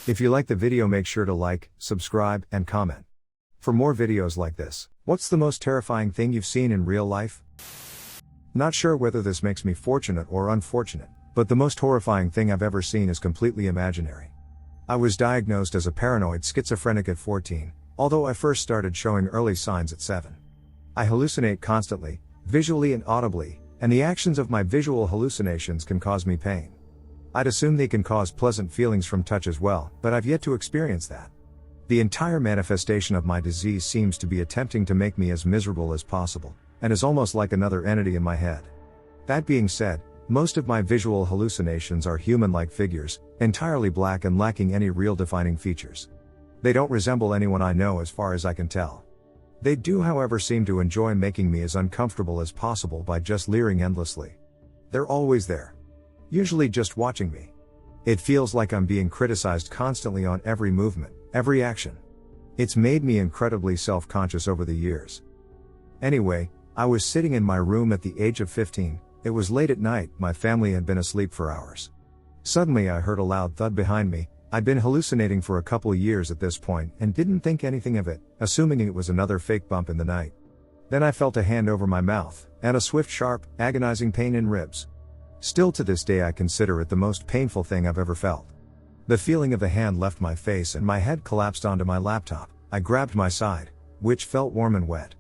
If you like the video, make sure to like, subscribe, and comment. For more videos like this. What's the most terrifying thing you've seen in real life? Not sure whether this makes me fortunate or unfortunate, but the most horrifying thing I've ever seen is completely imaginary. I was diagnosed as a paranoid schizophrenic at 14, although I first started showing early signs at 7. I hallucinate constantly, visually and audibly, and the actions of my visual hallucinations can cause me pain. I'd assume they can cause pleasant feelings from touch as well, but I've yet to experience that. The entire manifestation of my disease seems to be attempting to make me as miserable as possible, and is almost like another entity in my head. That being said, most of my visual hallucinations are human-like figures, entirely black and lacking any real defining features. They don't resemble anyone I know as far as I can tell. They do, however, seem to enjoy making me as uncomfortable as possible by just leering endlessly. They're always there. Usually just watching me. It feels like I'm being criticized constantly on every movement, every action. It's made me incredibly self-conscious over the years. Anyway, I was sitting in my room at the age of 15, it was late at night, my family had been asleep for hours. Suddenly I heard a loud thud behind me. I'd been hallucinating for a couple of years at this point and didn't think anything of it, assuming it was another fake bump in the night. Then I felt a hand over my mouth, and a swift, sharp, agonizing pain in ribs. Still to this day I consider it the most painful thing I've ever felt. The feeling of the hand left my face and my head collapsed onto my laptop. I grabbed my side, which felt warm and wet.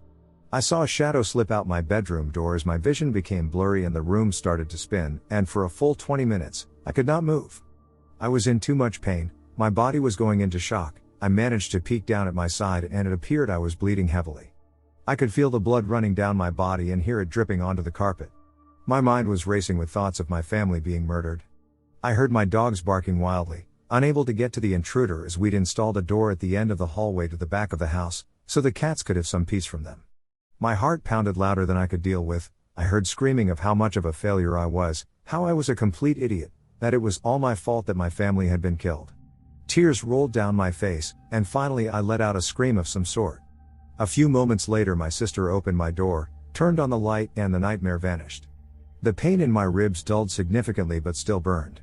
I saw a shadow slip out my bedroom door as my vision became blurry and the room started to spin, and for a full 20 minutes, I could not move. I was in too much pain, my body was going into shock. I managed to peek down at my side and it appeared I was bleeding heavily. I could feel the blood running down my body and hear it dripping onto the carpet. My mind was racing with thoughts of my family being murdered. I heard my dogs barking wildly, unable to get to the intruder as we'd installed a door at the end of the hallway to the back of the house, so the cats could have some peace from them. My heart pounded louder than I could deal with. I heard screaming of how much of a failure I was, how I was a complete idiot, that it was all my fault that my family had been killed. Tears rolled down my face, and finally I let out a scream of some sort. A few moments later my sister opened my door, turned on the light, and the nightmare vanished. The pain in my ribs dulled significantly but still burned.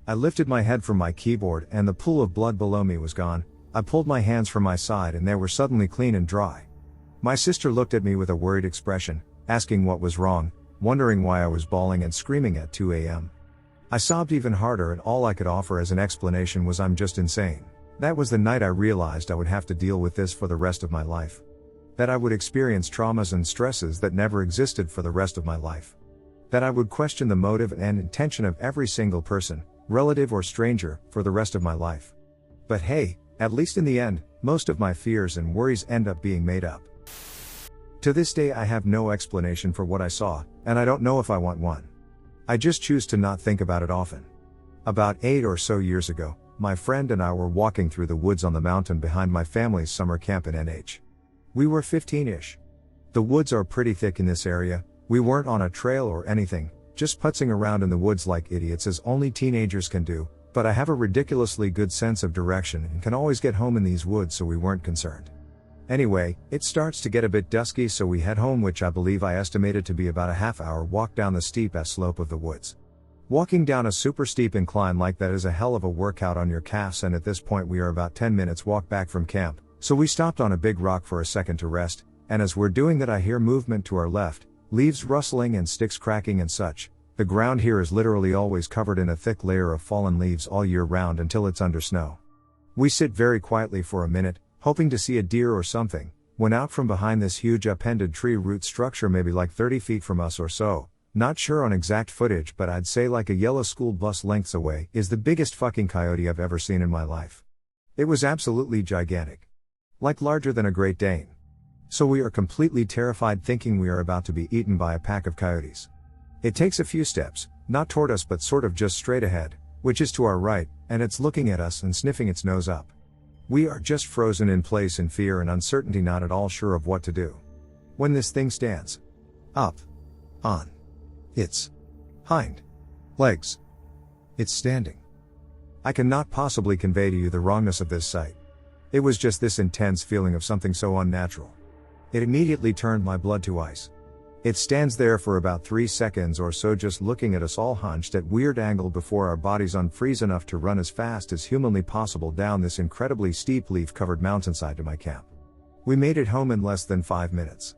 I lifted my head from my keyboard and the pool of blood below me was gone. I pulled my hands from my side and they were suddenly clean and dry. My sister looked at me with a worried expression, asking what was wrong, wondering why I was bawling and screaming at 2 a.m. I sobbed even harder and all I could offer as an explanation was I'm just insane. That was the night I realized I would have to deal with this for the rest of my life. That I would experience traumas and stresses that never existed for the rest of my life. That I would question the motive and intention of every single person, relative or stranger, for the rest of my life. But hey, at least in the end, most of my fears and worries end up being made up. To this day I have no explanation for what I saw, and I don't know if I want one. I just choose to not think about it often. About 8 or so years ago, my friend and I were walking through the woods on the mountain behind my family's summer camp in NH. We were 15-ish. The woods are pretty thick in this area. We weren't on a trail or anything, just putzing around in the woods like idiots as only teenagers can do, but I have a ridiculously good sense of direction and can always get home in these woods, so we weren't concerned. Anyway, it starts to get a bit dusky, so we head home, which I believe I estimated to be about a half-hour walk down the steep-ass slope of the woods. Walking down a super steep incline like that is a hell of a workout on your calves, and at this point we are about 10 minutes walk back from camp, so we stopped on a big rock for a second to rest, and as we're doing that I hear movement to our left, leaves rustling and sticks cracking and such. The ground here is literally always covered in a thick layer of fallen leaves all year round until it's under snow. We sit very quietly for a minute, hoping to see a deer or something, when out from behind this huge upended tree root structure maybe like 30 feet from us or so, not sure on exact footage but I'd say like a yellow school bus lengths away, is the biggest fucking coyote I've ever seen in my life. It was absolutely gigantic. Like larger than a Great Dane. So we are completely terrified, thinking we are about to be eaten by a pack of coyotes. It takes a few steps, not toward us but sort of just straight ahead, which is to our right, and it's looking at us and sniffing its nose up. We are just frozen in place in fear and uncertainty, not at all sure of what to do. When this thing stands up on its hind legs. It's standing. I cannot possibly convey to you the wrongness of this sight. It was just this intense feeling of something so unnatural. It immediately turned my blood to ice. It stands there for about 3 seconds or so, just looking at us all hunched at weird angle before our bodies unfreeze enough to run as fast as humanly possible down this incredibly steep leaf-covered mountainside to my camp. We made it home in less than 5 minutes.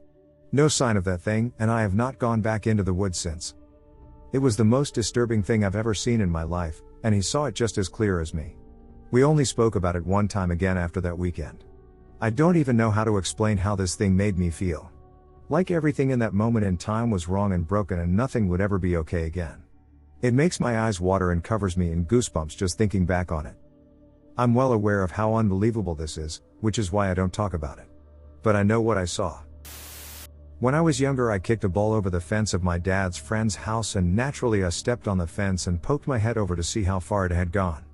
No sign of that thing, and I have not gone back into the woods since. It was the most disturbing thing I've ever seen in my life, and he saw it just as clear as me. We only spoke about it one time again after that weekend. I don't even know how to explain how this thing made me feel. Like everything in that moment in time was wrong and broken and nothing would ever be okay again. It makes my eyes water and covers me in goosebumps just thinking back on it. I'm well aware of how unbelievable this is, which is why I don't talk about it. But I know what I saw. When I was younger, I kicked a ball over the fence of my dad's friend's house, and naturally I stepped on the fence and poked my head over to see how far it had gone.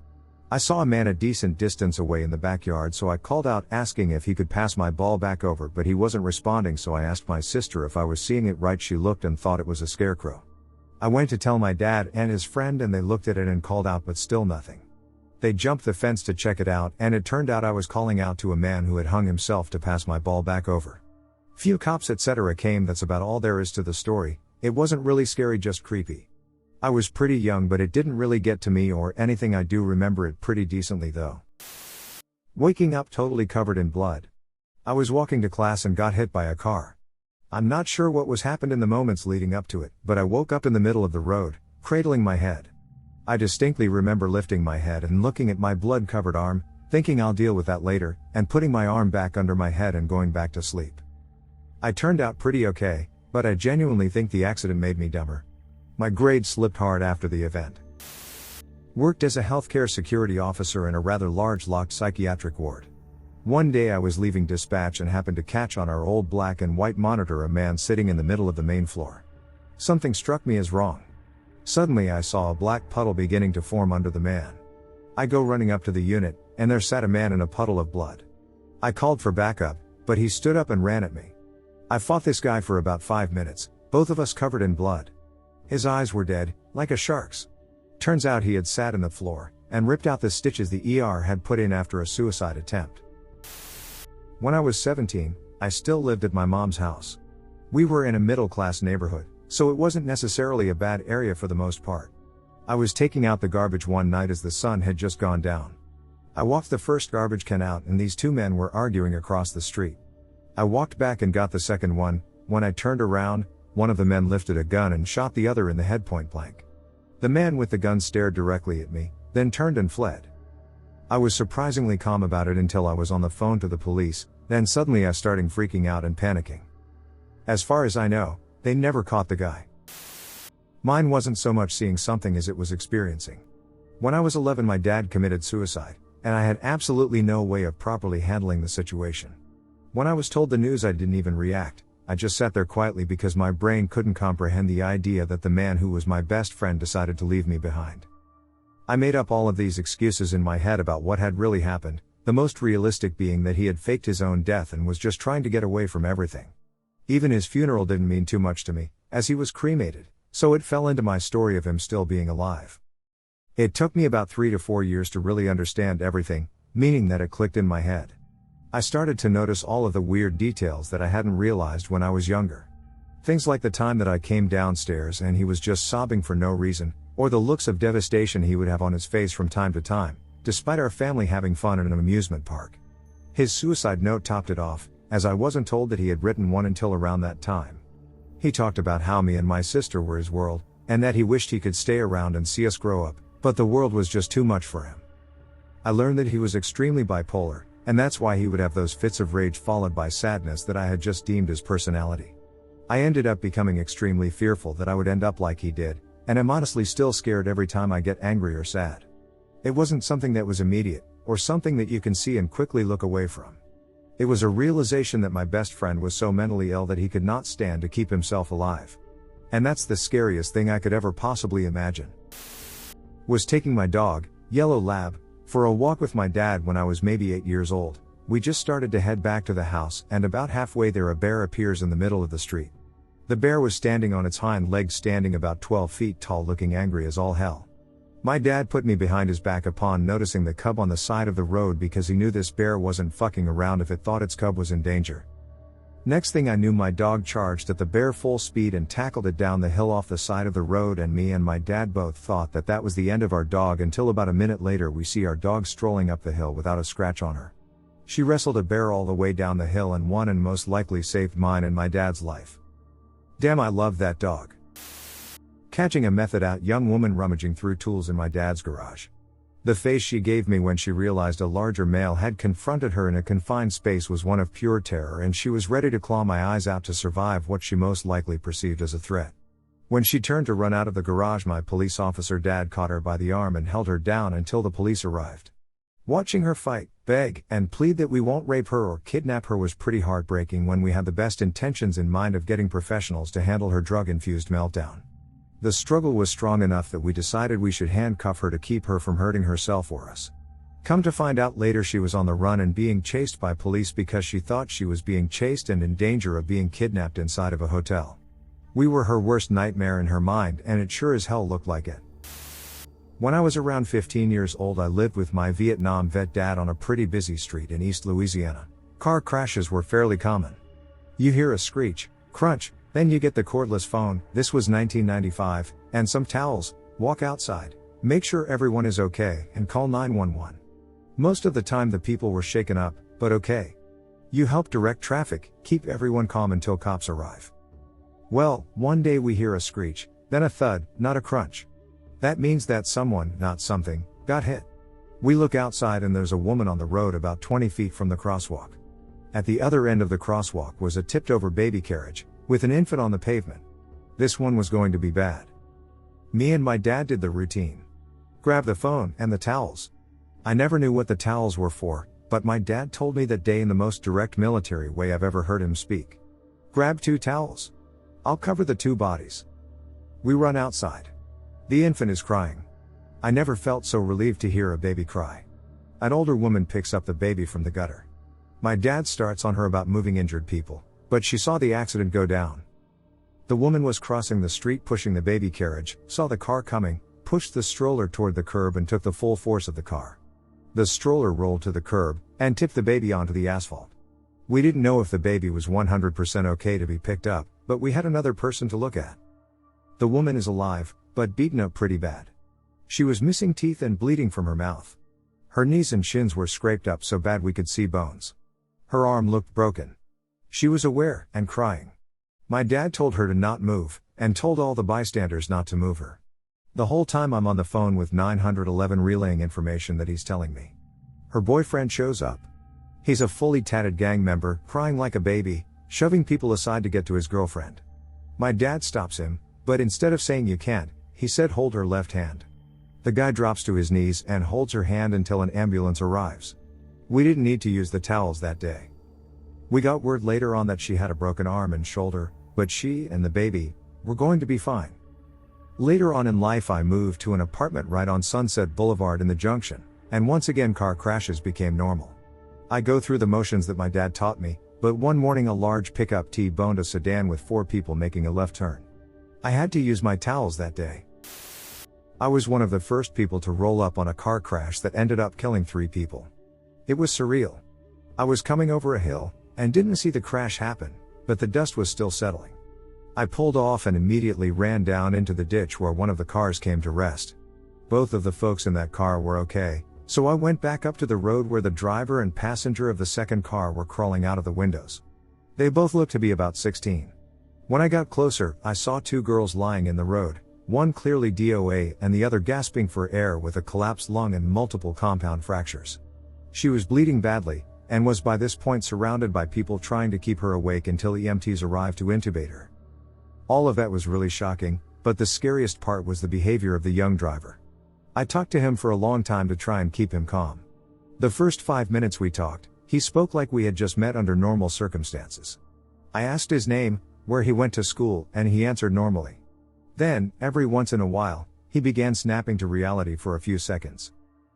I saw a man a decent distance away in the backyard, so I called out asking if he could pass my ball back over, but he wasn't responding, so I asked my sister if I was seeing it right. She looked and thought it was a scarecrow. I went to tell my dad and his friend, and they looked at it and called out, but still nothing. They jumped the fence to check it out, and it turned out I was calling out to a man who had hung himself to pass my ball back over. Few cops etc. came. That's about all there is to the story. It wasn't really scary, just creepy. I was pretty young, but it didn't really get to me or anything. I do remember it pretty decently though. Waking up totally covered in blood. I was walking to class and got hit by a car. I'm not sure what was happened in the moments leading up to it, but I woke up in the middle of the road, cradling my head. I distinctly remember lifting my head and looking at my blood-covered arm, thinking I'll deal with that later, and putting my arm back under my head and going back to sleep. I turned out pretty okay, but I genuinely think the accident made me dumber. My grades slipped hard after the event. Worked as a healthcare security officer in a rather large locked psychiatric ward. One day I was leaving dispatch and happened to catch on our old black and white monitor a man sitting in the middle of the main floor. Something struck me as wrong. Suddenly I saw a black puddle beginning to form under the man. I go running up to the unit, and there sat a man in a puddle of blood. I called for backup, but he stood up and ran at me. I fought this guy for about 5 minutes, both of us covered in blood. His eyes were dead, like a shark's. Turns out he had sat in the floor, and ripped out the stitches the ER had put in after a suicide attempt. When I was 17, I still lived at my mom's house. We were in a middle-class neighborhood, so it wasn't necessarily a bad area for the most part. I was taking out the garbage one night as the sun had just gone down. I walked the first garbage can out and these two men were arguing across the street. I walked back and got the second one. When I turned around, one of the men lifted a gun and shot the other in the head point blank. The man with the gun stared directly at me, then turned and fled. I was surprisingly calm about it until I was on the phone to the police, then suddenly I started freaking out and panicking. As far as I know, they never caught the guy. Mine wasn't so much seeing something as it was experiencing. When I was 11, my dad committed suicide, and I had absolutely no way of properly handling the situation. When I was told the news, I didn't even react. I just sat there quietly because my brain couldn't comprehend the idea that the man who was my best friend decided to leave me behind. I made up all of these excuses in my head about what had really happened, the most realistic being that he had faked his own death and was just trying to get away from everything. Even his funeral didn't mean too much to me, as he was cremated, so it fell into my story of him still being alive. It took me about 3 to 4 years to really understand everything, meaning that it clicked in my head. I started to notice all of the weird details that I hadn't realized when I was younger. Things like the time that I came downstairs and he was just sobbing for no reason, or the looks of devastation he would have on his face from time to time, despite our family having fun in an amusement park. His suicide note topped it off, as I wasn't told that he had written one until around that time. He talked about how me and my sister were his world, and that he wished he could stay around and see us grow up, but the world was just too much for him. I learned that he was extremely bipolar, and that's why he would have those fits of rage followed by sadness that I had just deemed his personality. I ended up becoming extremely fearful that I would end up like he did, and I'm honestly still scared every time I get angry or sad. It wasn't something that was immediate, or something that you can see and quickly look away from. It was a realization that my best friend was so mentally ill that he could not stand to keep himself alive. And that's the scariest thing I could ever possibly imagine. Was taking my dog, Yellow Lab, for a walk with my dad when I was maybe 8 years old. We just started to head back to the house, and about halfway there a bear appears in the middle of the street. The bear was standing on its hind legs, standing about 12 feet tall, looking angry as all hell. My dad put me behind his back upon noticing the cub on the side of the road because he knew this bear wasn't fucking around if it thought its cub was in danger. Next thing I knew, my dog charged at the bear full speed and tackled it down the hill off the side of the road, and me and my dad both thought that that was the end of our dog, until about a minute later we see our dog strolling up the hill without a scratch on her. She wrestled a bear all the way down the hill and won, and most likely saved mine and my dad's life. Damn, I loved that dog. Catching a method out young woman rummaging through tools in my dad's garage. The face she gave me when she realized a larger male had confronted her in a confined space was one of pure terror, and she was ready to claw my eyes out to survive what she most likely perceived as a threat. When she turned to run out of the garage, my police officer dad caught her by the arm and held her down until the police arrived. Watching her fight, beg, and plead that we won't rape her or kidnap her was pretty heartbreaking, when we had the best intentions in mind of getting professionals to handle her drug-infused meltdown. The struggle was strong enough that we decided we should handcuff her to keep her from hurting herself or us. Come to find out later, she was on the run and being chased by police because she thought she was being chased and in danger of being kidnapped inside of a hotel. We were her worst nightmare in her mind, and it sure as hell looked like it. When I was around 15 years old, I lived with my Vietnam vet dad on a pretty busy street in East Louisiana. Car crashes were fairly common. You hear a screech, crunch, then you get the cordless phone, this was 1995, and some towels, walk outside, make sure everyone is okay, and call 911. Most of the time the people were shaken up, but okay. You help direct traffic, keep everyone calm until cops arrive. Well, one day we hear a screech, then a thud, not a crunch. That means that someone, not something, got hit. We look outside and there's a woman on the road about 20 feet from the crosswalk. At the other end of the crosswalk was a tipped over baby carriage, with an infant on the pavement. This one was going to be bad. Me and my dad did the routine. Grab the phone and the towels. I never knew what the towels were for, but my dad told me that day in the most direct military way I've ever heard him speak. Grab 2 towels. I'll cover the 2 bodies. We run outside. The infant is crying. I never felt so relieved to hear a baby cry. An older woman picks up the baby from the gutter. My dad starts on her about moving injured people, but she saw the accident go down. The woman was crossing the street pushing the baby carriage, saw the car coming, pushed the stroller toward the curb and took the full force of the car. The stroller rolled to the curb, and tipped the baby onto the asphalt. We didn't know if the baby was 100% okay to be picked up, but we had another person to look at. The woman is alive, but beaten up pretty bad. She was missing teeth and bleeding from her mouth. Her knees and shins were scraped up so bad we could see bones. Her arm looked broken. She was aware, and crying. My dad told her to not move, and told all the bystanders not to move her. The whole time I'm on the phone with 911 relaying information that he's telling me. Her boyfriend shows up. He's a fully tatted gang member, crying like a baby, shoving people aside to get to his girlfriend. My dad stops him, but instead of saying you can't, he said hold her left hand. The guy drops to his knees and holds her hand until an ambulance arrives. We didn't need to use the towels that day. We got word later on that she had a broken arm and shoulder, but she and the baby were going to be fine. Later on in life I moved to an apartment right on Sunset Boulevard in the Junction, and once again car crashes became normal. I go through the motions that my dad taught me, but one morning a large pickup T-boned a sedan with 4 people making a left turn. I had to use my towels that day. I was one of the first people to roll up on a car crash that ended up killing 3 people. It was surreal. I was coming over a hill, and didn't see the crash happen, but the dust was still settling. I pulled off and immediately ran down into the ditch where one of the cars came to rest. Both of the folks in that car were okay, so I went back up to the road where the driver and passenger of the second car were crawling out of the windows. They both looked to be about 16. When I got closer, I saw 2 girls lying in the road, one clearly DOA and the other gasping for air with a collapsed lung and multiple compound fractures. She was bleeding badly, and was by this point surrounded by people trying to keep her awake until EMTs arrived to intubate her. All of that was really shocking, but the scariest part was the behavior of the young driver. I talked to him for a long time to try and keep him calm. The first 5 minutes we talked, he spoke like we had just met under normal circumstances. I asked his name, where he went to school, and he answered normally. Then, every once in a while, he began snapping to reality for a few seconds.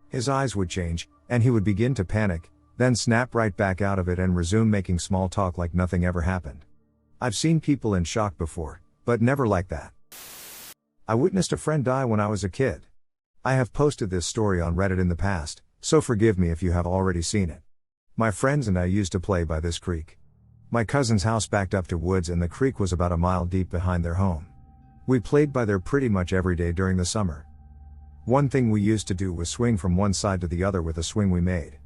His eyes would change, and he would begin to panic, then snap right back out of it and resume making small talk like nothing ever happened. I've seen people in shock before, but never like that. I witnessed a friend die when I was a kid. I have posted this story on Reddit in the past, so forgive me if you have already seen it. My friends and I used to play by this creek. My cousin's house backed up to woods and the creek was about a mile deep behind their home. We played by there pretty much every day during the summer. One thing we used to do was swing from one side to the other with a swing we made.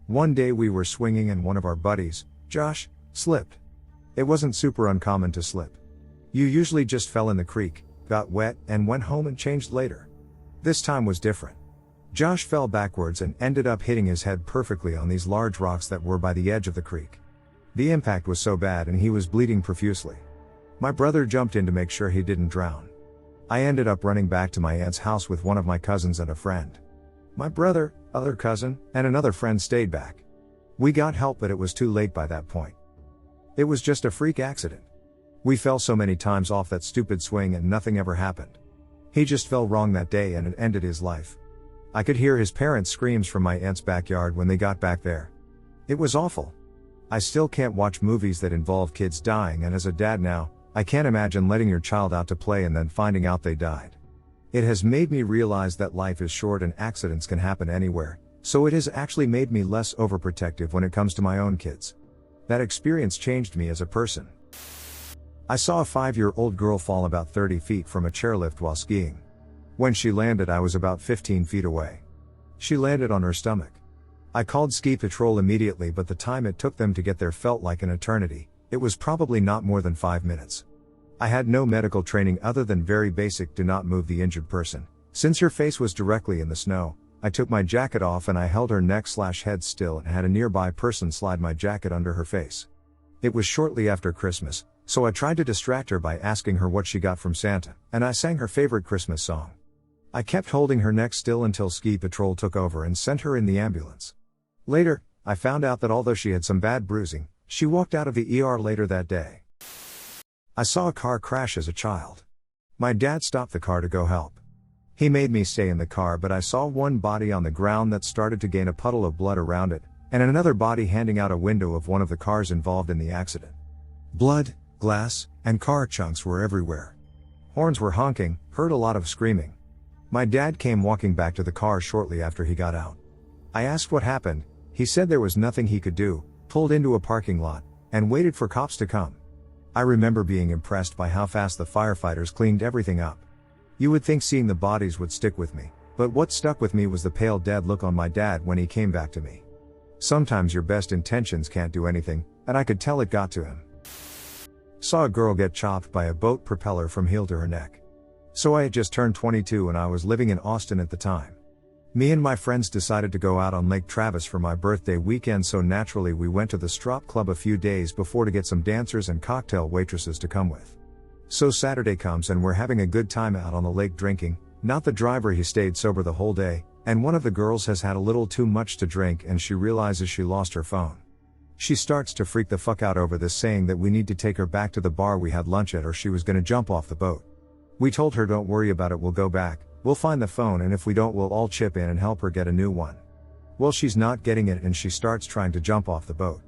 One day we were swinging and one of our buddies, Josh, slipped. It wasn't super uncommon to slip. You usually just fell in the creek, got wet, and went home and changed later. This time was different. Josh fell backwards and ended up hitting his head perfectly on these large rocks that were by the edge of the creek. The impact was so bad and he was bleeding profusely. My brother jumped in to make sure he didn't drown. I ended up running back to my aunt's house with one of my cousins and a friend. My brother, other cousin, and another friend stayed back. We got help but it was too late by that point. It was just a freak accident. We fell so many times off that stupid swing and nothing ever happened. He just fell wrong that day and it ended his life. I could hear his parents' screams from my aunt's backyard when they got back there. It was awful. I still can't watch movies that involve kids dying, and as a dad now, I can't imagine letting your child out to play and then finding out they died. It has made me realize that life is short and accidents can happen anywhere, so it has actually made me less overprotective when it comes to my own kids. That experience changed me as a person. I saw a 5-year-old girl fall about 30 feet from a chairlift while skiing. When she landed, I was about 15 feet away. She landed on her stomach. I called ski patrol immediately, but the time it took them to get there felt like an eternity. It was probably not more than 5 minutes. I had no medical training other than very basic do not move the injured person. Since her face was directly in the snow, I took my jacket off and I held her neck/head still and had a nearby person slide my jacket under her face. It was shortly after Christmas, so I tried to distract her by asking her what she got from Santa, and I sang her favorite Christmas song. I kept holding her neck still until ski patrol took over and sent her in the ambulance. Later, I found out that although she had some bad bruising, she walked out of the ER later that day. I saw a car crash as a child. My dad stopped the car to go help. He made me stay in the car, but I saw one body on the ground that started to gain a puddle of blood around it, and another body handing out a window of one of the cars involved in the accident. Blood, glass, and car chunks were everywhere. Horns were honking, heard a lot of screaming. My dad came walking back to the car shortly after he got out. I asked what happened. He said there was nothing he could do, pulled into a parking lot, and waited for cops to come. I remember being impressed by how fast the firefighters cleaned everything up. You would think seeing the bodies would stick with me, but what stuck with me was the pale dead look on my dad when he came back to me. Sometimes your best intentions can't do anything, and I could tell it got to him. Saw a girl get chopped by a boat propeller from heel to her neck. So I had just turned 22 and I was living in Austin at the time. Me and my friends decided to go out on Lake Travis for my birthday weekend, so naturally we went to the Strop Club a few days before to get some dancers and cocktail waitresses to come with. So Saturday comes and we're having a good time out on the lake drinking, not the driver, he stayed sober the whole day, and one of the girls has had a little too much to drink and she realizes she lost her phone. She starts to freak the fuck out over this, saying that we need to take her back to the bar we had lunch at or she was gonna jump off the boat. We told her don't worry about it, we'll go back, we'll find the phone, and if we don't we'll all chip in and help her get a new one. Well, she's not getting it and she starts trying to jump off the boat.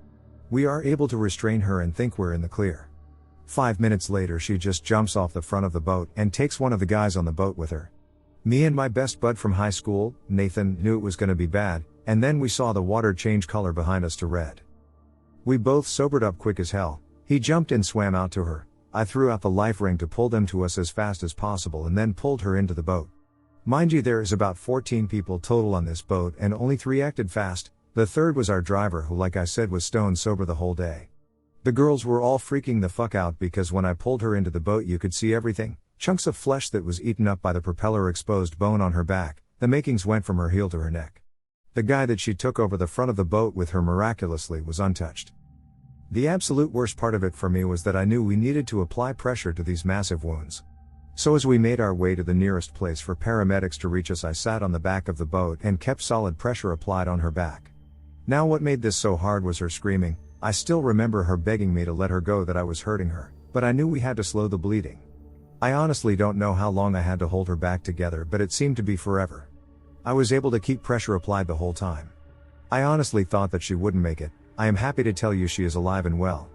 We are able to restrain her and think we're in the clear. 5 minutes later she just jumps off the front of the boat and takes one of the guys on the boat with her. Me and my best bud from high school, Nathan, knew it was gonna be bad, and then we saw the water change color behind us to red. We both sobered up quick as hell. He jumped in, swam out to her. I threw out the life ring to pull them to us as fast as possible and then pulled her into the boat. Mind you, there is about 14 people total on this boat and only 3 acted fast. The third was our driver, who, like I said, was stone sober the whole day. The girls were all freaking the fuck out because when I pulled her into the boat you could see everything. Chunks of flesh that was eaten up by the propeller, exposed bone on her back. The makings went from her heel to her neck. The guy that she took over the front of the boat with her miraculously was untouched. The absolute worst part of it for me was that I knew we needed to apply pressure to these massive wounds. So as we made our way to the nearest place for paramedics to reach us, I sat on the back of the boat and kept solid pressure applied on her back. Now what made this so hard was her screaming. I still remember her begging me to let her go, that I was hurting her, but I knew we had to slow the bleeding. I honestly don't know how long I had to hold her back together, but it seemed to be forever. I was able to keep pressure applied the whole time. I honestly thought that she wouldn't make it. I am happy to tell you she is alive and well.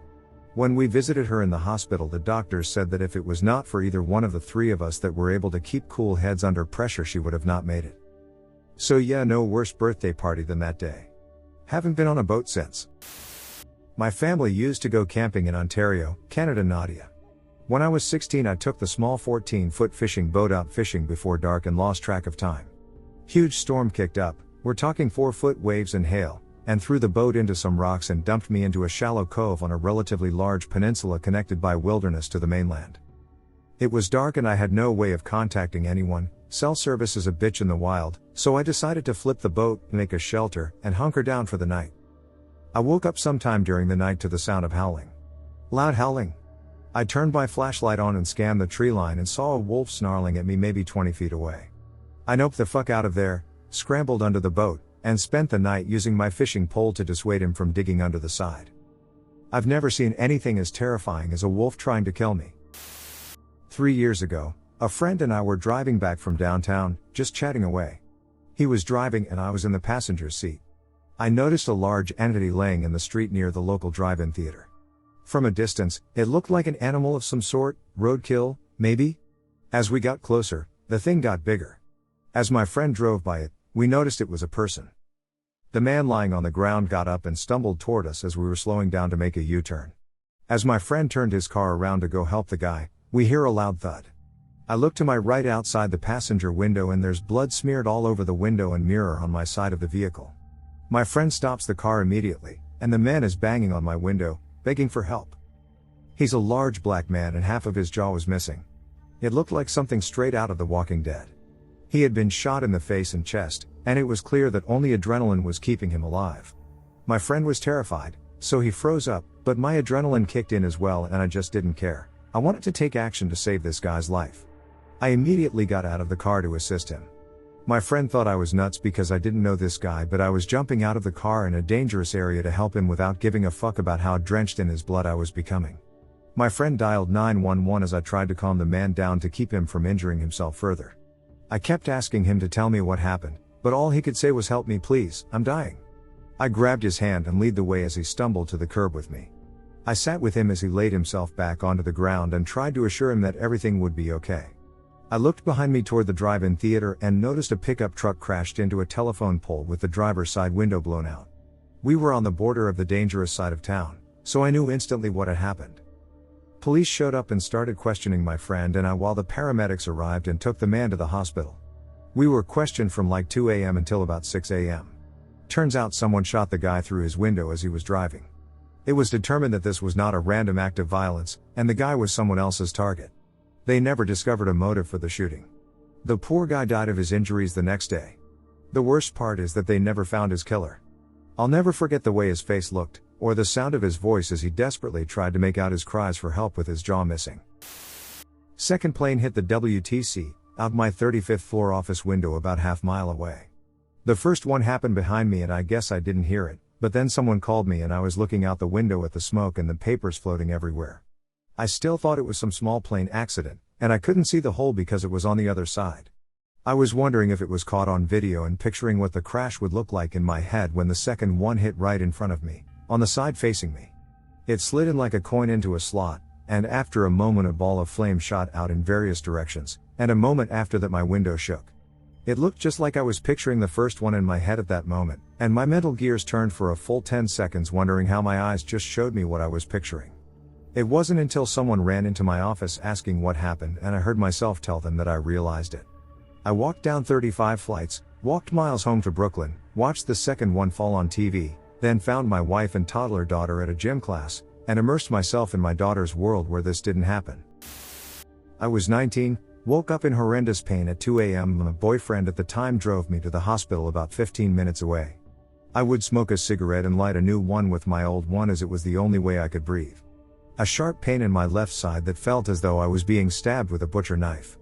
When we visited her in the hospital, the doctors said that if it was not for either one of the 3 of us that were able to keep cool heads under pressure, she would have not made it. So yeah, no worse birthday party than that day. Haven't been on a boat since. My family used to go camping in Ontario, Canada. Nadia. When I was 16, I took the small 14-foot fishing boat out fishing before dark and lost track of time. Huge storm kicked up, we're talking 4-foot waves and hail, and threw the boat into some rocks and dumped me into a shallow cove on a relatively large peninsula connected by wilderness to the mainland. It was dark and I had no way of contacting anyone. Cell service is a bitch in the wild, so I decided to flip the boat, make a shelter, and hunker down for the night. I woke up sometime during the night to the sound of howling. Loud howling. I turned my flashlight on and scanned the tree line and saw a wolf snarling at me maybe 20 feet away. I noped the fuck out of there, scrambled under the boat, and spent the night using my fishing pole to dissuade him from digging under the side. I've never seen anything as terrifying as a wolf trying to kill me. 3 years ago, a friend and I were driving back from downtown, just chatting away. He was driving and I was in the passenger seat. I noticed a large entity laying in the street near the local drive-in theater. From a distance, it looked like an animal of some sort, roadkill, maybe? As we got closer, the thing got bigger. As my friend drove by it, we noticed it was a person. The man lying on the ground got up and stumbled toward us as we were slowing down to make a U-turn. As my friend turned his car around to go help the guy, we hear a loud thud. I look to my right outside the passenger window and there's blood smeared all over the window and mirror on my side of the vehicle. My friend stops the car immediately, and the man is banging on my window, begging for help. He's a large black man and half of his jaw was missing. It looked like something straight out of The Walking Dead. He had been shot in the face and chest, and it was clear that only adrenaline was keeping him alive. My friend was terrified, so he froze up, but my adrenaline kicked in as well and I just didn't care. I wanted to take action to save this guy's life. I immediately got out of the car to assist him. My friend thought I was nuts because I didn't know this guy, but I was jumping out of the car in a dangerous area to help him without giving a fuck about how drenched in his blood I was becoming. My friend dialed 911 as I tried to calm the man down to keep him from injuring himself further. I kept asking him to tell me what happened, but all he could say was, "Help me please, I'm dying." I grabbed his hand and led the way as he stumbled to the curb with me. I sat with him as he laid himself back onto the ground and tried to assure him that everything would be okay. I looked behind me toward the drive-in theater and noticed a pickup truck crashed into a telephone pole with the driver's side window blown out. We were on the border of the dangerous side of town, so I knew instantly what had happened. Police showed up and started questioning my friend and I while the paramedics arrived and took the man to the hospital. We were questioned from like 2 a.m. until about 6 a.m. Turns out someone shot the guy through his window as he was driving. It was determined that this was not a random act of violence, and the guy was someone else's target. They never discovered a motive for the shooting. The poor guy died of his injuries the next day. The worst part is that they never found his killer. I'll never forget the way his face looked, or the sound of his voice as he desperately tried to make out his cries for help with his jaw missing. Second plane hit the WTC, out my 35th floor office window about half-mile away. The first one happened behind me and I guess I didn't hear it, but then someone called me and I was looking out the window at the smoke and the papers floating everywhere. I still thought it was some small plane accident, and I couldn't see the hole because it was on the other side. I was wondering if it was caught on video and picturing what the crash would look like in my head when the second one hit right in front of me, on the side facing me. It slid in like a coin into a slot, and after a moment a ball of flame shot out in various directions, and a moment after that my window shook. It looked just like I was picturing the first one in my head at that moment, and my mental gears turned for a full 10 seconds wondering how my eyes just showed me what I was picturing. It wasn't until someone ran into my office asking what happened and I heard myself tell them that I realized it. I walked down 35 flights, walked miles home to Brooklyn, watched the second one fall on TV, then found my wife and toddler daughter at a gym class, and immersed myself in my daughter's world where this didn't happen. I was 19, woke up in horrendous pain at 2 a.m. My boyfriend at the time drove me to the hospital about 15 minutes away. I would smoke a cigarette and light a new one with my old one as it was the only way I could breathe. A sharp pain in my left side that felt as though I was being stabbed with a butcher knife.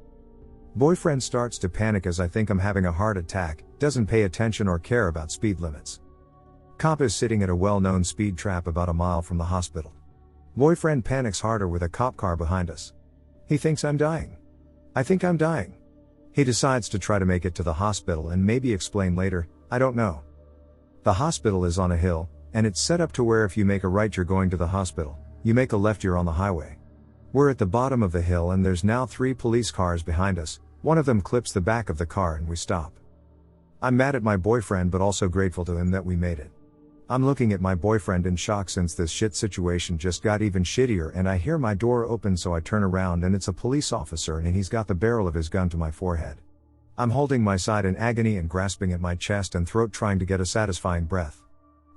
Boyfriend starts to panic as I think I'm having a heart attack, doesn't pay attention or care about speed limits. Cop is sitting at a well-known speed trap about a mile from the hospital. Boyfriend panics harder with a cop car behind us. He thinks I'm dying. I think I'm dying. He decides to try to make it to the hospital and maybe explain later, I don't know. The hospital is on a hill, and it's set up to where if you make a right you're going to the hospital, you make a left you're on the highway. We're at the bottom of the hill and there's now 3 police cars behind us, one of them clips the back of the car and we stop. I'm mad at my boyfriend but also grateful to him that we made it. I'm looking at my boyfriend in shock since this shit situation just got even shittier, and I hear my door open, so I turn around and it's a police officer and he's got the barrel of his gun to my forehead. I'm holding my side in agony and grasping at my chest and throat, trying to get a satisfying breath.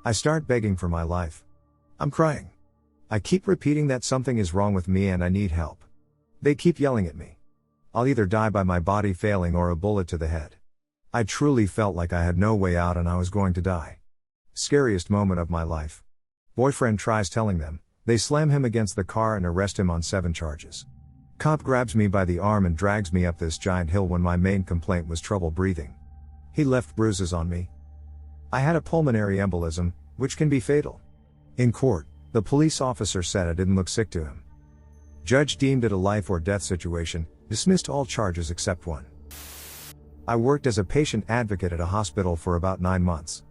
I start begging for my life. I'm crying. I keep repeating that something is wrong with me and I need help. They keep yelling at me. I'll either die by my body failing or a bullet to the head. I truly felt like I had no way out and I was going to die. Scariest moment of my life. Boyfriend tries telling them. They slam him against the car and arrest him on 7 charges. Cop grabs me by the arm and drags me up this giant hill when my main complaint was trouble breathing. He left bruises on me. I had a pulmonary embolism, which can be fatal. In court, the police officer said I didn't look sick to him. Judge deemed it a life or death situation, dismissed all charges except one. I worked as a patient advocate at a hospital for about 9 months.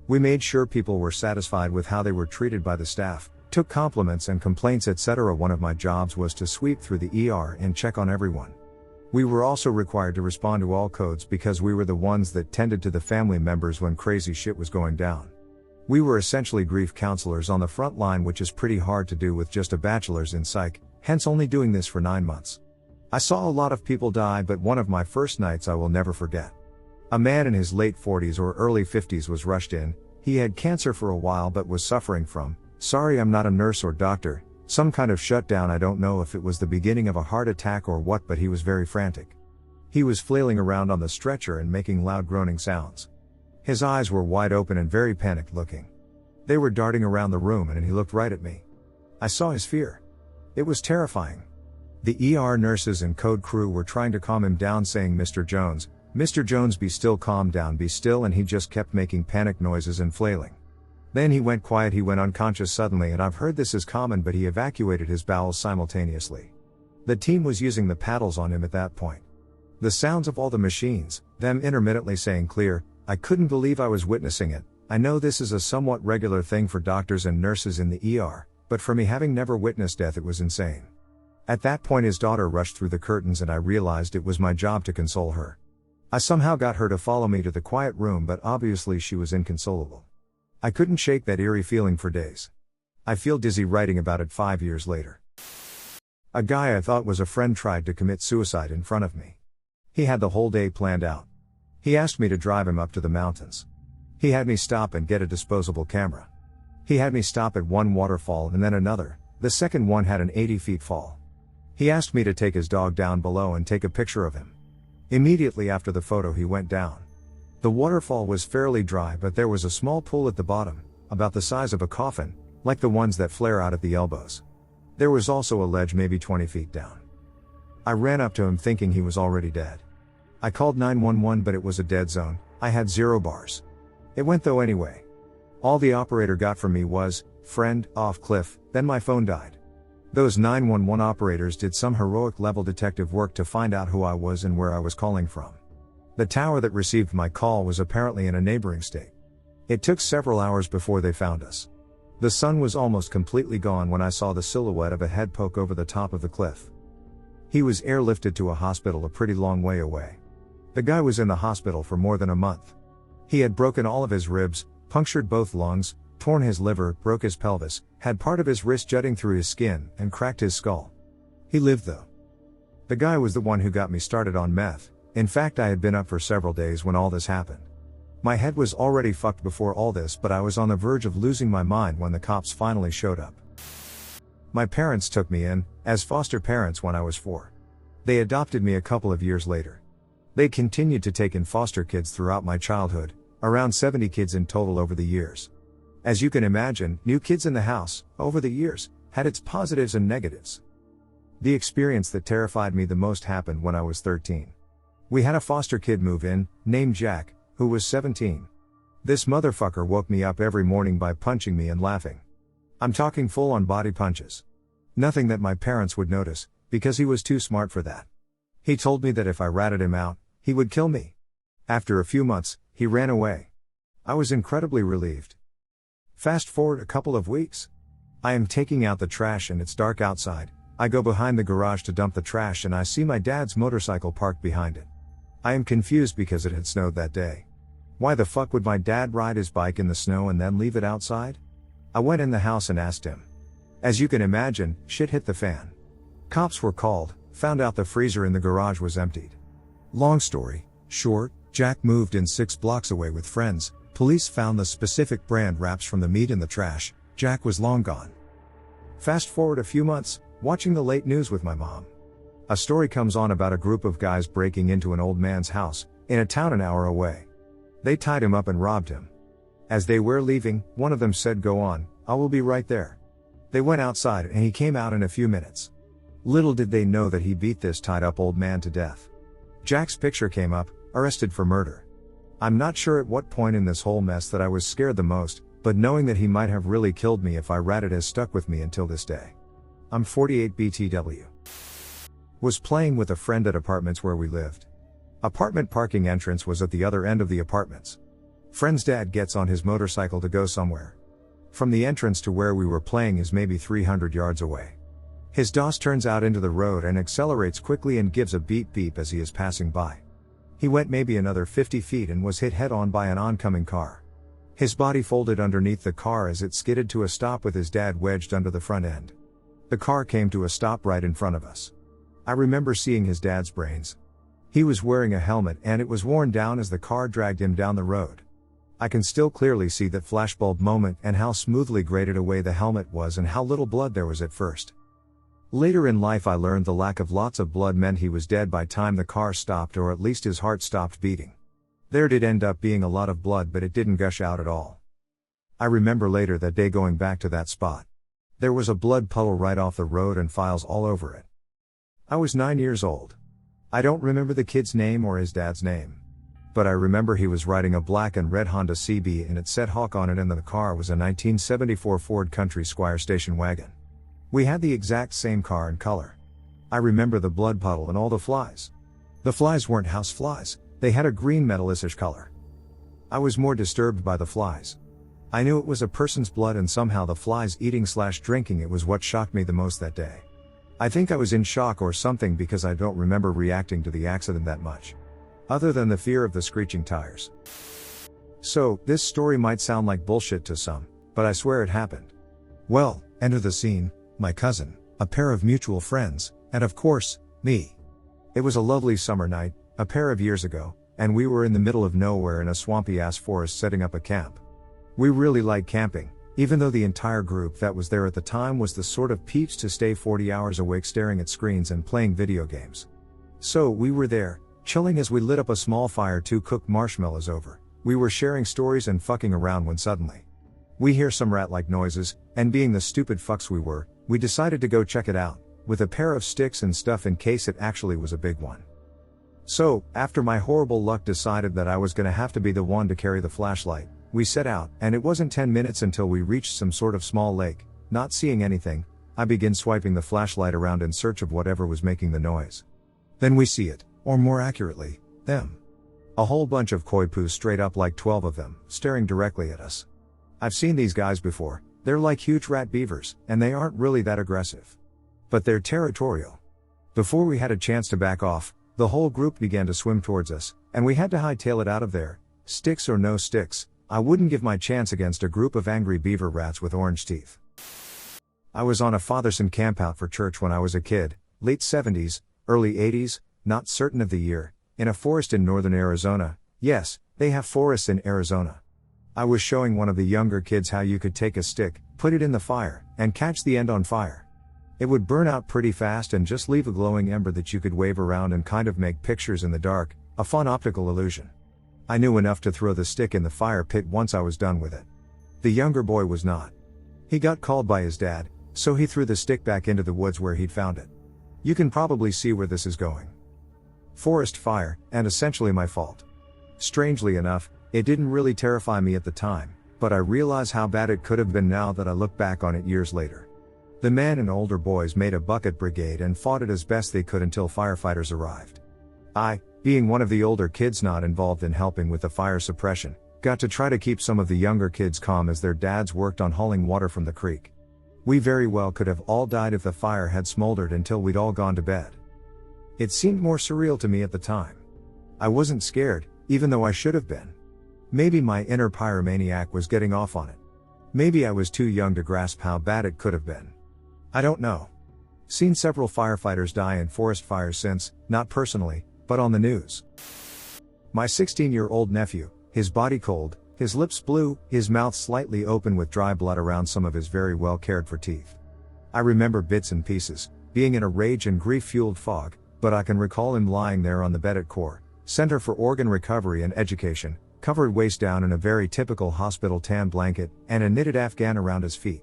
We made sure people were satisfied with how they were treated by the staff, took compliments and complaints, etc. One of my jobs was to sweep through the ER and check on everyone. We were also required to respond to all codes because we were the ones that tended to the family members when crazy shit was going down. We were essentially grief counselors on the front line, which is pretty hard to do with just a bachelor's in psych, hence only doing this for 9 months. I saw a lot of people die, but one of my first nights I will never forget. A man in his late 40s or early 50s was rushed in. He had cancer for a while but was suffering from, sorry I'm not a nurse or doctor, some kind of shutdown. I don't know if it was the beginning of a heart attack or what, but he was very frantic. He was flailing around on the stretcher and making loud groaning sounds. His eyes were wide open and very panicked looking. They were darting around the room and he looked right at me. I saw his fear. It was terrifying. The ER nurses and code crew were trying to calm him down, saying, Mr. Jones, be still, calm down, be still, and he just kept making panic noises and flailing. Then he went quiet, he went unconscious suddenly, and I've heard this is common, but he evacuated his bowels simultaneously. The team was using the paddles on him at that point. The sounds of all the machines, them intermittently saying clear, I couldn't believe I was witnessing it. I know this is a somewhat regular thing for doctors and nurses in the ER, but for me, having never witnessed death, it was insane. At that point his daughter rushed through the curtains and I realized it was my job to console her. I somehow got her to follow me to the quiet room, but obviously she was inconsolable. I couldn't shake that eerie feeling for days. I feel dizzy writing about it 5 years later. A guy I thought was a friend tried to commit suicide in front of me. He had the whole day planned out. He asked me to drive him up to the mountains. He had me stop and get a disposable camera. He had me stop at one waterfall and then another. The second one had an 80-foot fall. He asked me to take his dog down below and take a picture of him. Immediately after the photo he went down. The waterfall was fairly dry, but there was a small pool at the bottom, about the size of a coffin, like the ones that flare out at the elbows. There was also a ledge maybe 20 feet down. I ran up to him thinking he was already dead. I called 911, but it was a dead zone. I had 0 bars. It went though anyway. All the operator got from me was, friend, off cliff, then my phone died. Those 911 operators did some heroic level detective work to find out who I was and where I was calling from. The tower that received my call was apparently in a neighboring state. It took several hours before they found us. The sun was almost completely gone when I saw the silhouette of a head poke over the top of the cliff. He was airlifted to a hospital a pretty long way away. The guy was in the hospital for more than a month. He had broken all of his ribs, punctured both lungs, torn his liver, broke his pelvis, had part of his wrist jutting through his skin, and cracked his skull. He lived though. The guy was the one who got me started on meth. In fact, I had been up for several days when all this happened. My head was already fucked before all this, but I was on the verge of losing my mind when the cops finally showed up. My parents took me in, as foster parents when I was 4. They adopted me a couple of years later. They continued to take in foster kids throughout my childhood, around 70 kids in total over the years. As you can imagine, new kids in the house, over the years, had its positives and negatives. The experience that terrified me the most happened when I was 13. We had a foster kid move in, named Jack, who was 17. This motherfucker woke me up every morning by punching me and laughing. I'm talking full-on body punches. Nothing that my parents would notice, because he was too smart for that. He told me that if I ratted him out, he would kill me. After a few months, he ran away. I was incredibly relieved. Fast forward a couple of weeks. I am taking out the trash and it's dark outside. I go behind the garage to dump the trash and I see my dad's motorcycle parked behind it. I am confused because it had snowed that day. Why the fuck would my dad ride his bike in the snow and then leave it outside? I went in the house and asked him. As you can imagine, shit hit the fan. Cops were called, found out the freezer in the garage was emptied. Long story short, Jack moved in 6 blocks away with friends. Police found the specific brand wraps from the meat in the trash. Jack was long gone. Fast forward a few months, watching the late news with my mom. A story comes on about a group of guys breaking into an old man's house, in a town an hour away. They tied him up and robbed him. As they were leaving, one of them said, "Go on, I will be right there." They went outside and he came out in a few minutes. Little did they know that he beat this tied up old man to death. Jack's picture came up, arrested for murder. I'm not sure at what point in this whole mess that I was scared the most, but knowing that he might have really killed me if I ratted has stuck with me until this day. I'm 48 BTW. Was playing with a friend at apartments where we lived. Apartment parking entrance was at the other end of the apartments. Friend's dad gets on his motorcycle to go somewhere. From the entrance to where we were playing is maybe 300 yards away. His DOS turns out into the road and accelerates quickly and gives a beep beep as he is passing by. He went maybe another 50 feet and was hit head on by an oncoming car. His body folded underneath the car as it skidded to a stop with his dad wedged under the front end. The car came to a stop right in front of us. I remember seeing his dad's brains. He was wearing a helmet and it was worn down as the car dragged him down the road. I can still clearly see that flashbulb moment and how smoothly graded away the helmet was and how little blood there was at first. Later in life I learned the lack of lots of blood meant he was dead by time the car stopped, or at least his heart stopped beating. There did end up being a lot of blood, but it didn't gush out at all. I remember later that day going back to that spot. There was a blood puddle right off the road and files all over it. I was 9 years old. I don't remember the kid's name or his dad's name. But I remember he was riding a black and red Honda CB and it said Hawk on it, and the car was a 1974 Ford Country Squire station wagon. We had the exact same car and color. I remember the blood puddle and all the flies. The flies weren't house flies, they had a green metallish color. I was more disturbed by the flies. I knew it was a person's blood, and somehow the flies eating/drinking it was what shocked me the most that day. I think I was in shock or something because I don't remember reacting to the accident that much. Other than the fear of the screeching tires. So, this story might sound like bullshit to some, but I swear it happened. Well, enter the scene, my cousin, a pair of mutual friends, and of course, me. It was a lovely summer night, a pair of years ago, and we were in the middle of nowhere in a swampy ass forest setting up a camp. We really like camping, even though the entire group that was there at the time was the sort of peeps to stay 40 hours awake staring at screens and playing video games. So we were there, chilling as we lit up a small fire to cook marshmallows over. We were sharing stories and fucking around when suddenly we hear some rat-like noises, and being the stupid fucks we were, we decided to go check it out, with a pair of sticks and stuff in case it actually was a big one. So, after my horrible luck decided that I was gonna have to be the one to carry the flashlight, we set out, and it wasn't 10 minutes until we reached some sort of small lake. Not seeing anything, I begin swiping the flashlight around in search of whatever was making the noise. Then we see it, or more accurately, them. A whole bunch of koi poos, straight up, like 12 of them, staring directly at us. I've seen these guys before. They're like huge rat beavers, and they aren't really that aggressive. But they're territorial. Before we had a chance to back off, the whole group began to swim towards us, and we had to hightail it out of there. Sticks or no sticks, I wouldn't give my chance against a group of angry beaver rats with orange teeth. I was on a father-son campout for church when I was a kid, late 70s, early 80s, not certain of the year, in a forest in northern Arizona. Yes, they have forests in Arizona. I was showing one of the younger kids how you could take a stick, put it in the fire, and catch the end on fire. It would burn out pretty fast and just leave a glowing ember that you could wave around and kind of make pictures in the dark, a fun optical illusion. I knew enough to throw the stick in the fire pit once I was done with it. The younger boy was not. He got called by his dad, so he threw the stick back into the woods where he'd found it. You can probably see where this is going. Forest fire, and essentially my fault. Strangely enough, it didn't really terrify me at the time, but I realize how bad it could have been now that I look back on it years later. The men and older boys made a bucket brigade and fought it as best they could until firefighters arrived. I, being one of the older kids not involved in helping with the fire suppression, got to try to keep some of the younger kids calm as their dads worked on hauling water from the creek. We very well could have all died if the fire had smoldered until we'd all gone to bed. It seemed more surreal to me at the time. I wasn't scared, even though I should have been. Maybe my inner pyromaniac was getting off on it. Maybe I was too young to grasp how bad it could have been. I don't know. Seen several firefighters die in forest fires since, not personally, but on the news. My 16-year-old nephew, his body cold, his lips blue, his mouth slightly open with dry blood around some of his very well cared for teeth. I remember bits and pieces, being in a rage and grief-fueled fog, but I can recall him lying there on the bed at Core Center for Organ Recovery and Education, covered waist down in a very typical hospital tan blanket, and a knitted afghan around his feet.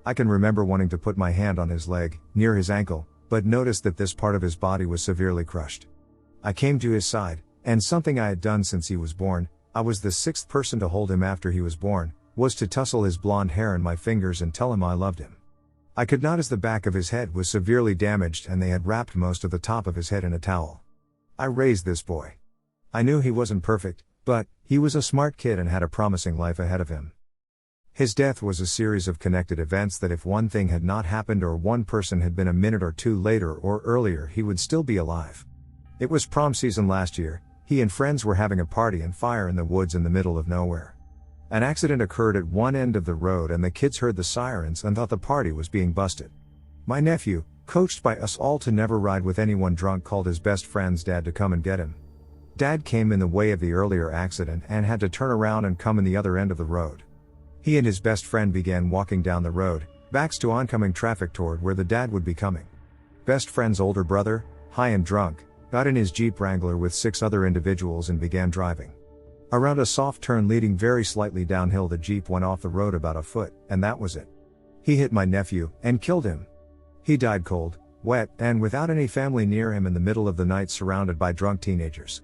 I can remember wanting to put my hand on his leg, near his ankle, but noticed that this part of his body was severely crushed. I came to his side, and something I had done since he was born, I was the sixth person to hold him after he was born, was to tussle his blonde hair in my fingers and tell him I loved him. I could not, as the back of his head was severely damaged and they had wrapped most of the top of his head in a towel. I raised this boy. I knew he wasn't perfect, but he was a smart kid and had a promising life ahead of him. His death was a series of connected events that if one thing had not happened or one person had been a minute or two later or earlier, he would still be alive. It was prom season last year. He and friends were having a party and fire in the woods in the middle of nowhere. An accident occurred at one end of the road and the kids heard the sirens and thought the party was being busted. My nephew, coached by us all to never ride with anyone drunk, called his best friend's dad to come and get him. Dad came in the way of the earlier accident and had to turn around and come in the other end of the road. He and his best friend began walking down the road, backs to oncoming traffic toward where the dad would be coming. Best friend's older brother, high and drunk, got in his Jeep Wrangler with 6 other individuals and began driving. Around a soft turn leading very slightly downhill, the Jeep went off the road about a foot, and that was it. He hit my nephew, and killed him. He died cold, wet, and without any family near him in the middle of the night surrounded by drunk teenagers.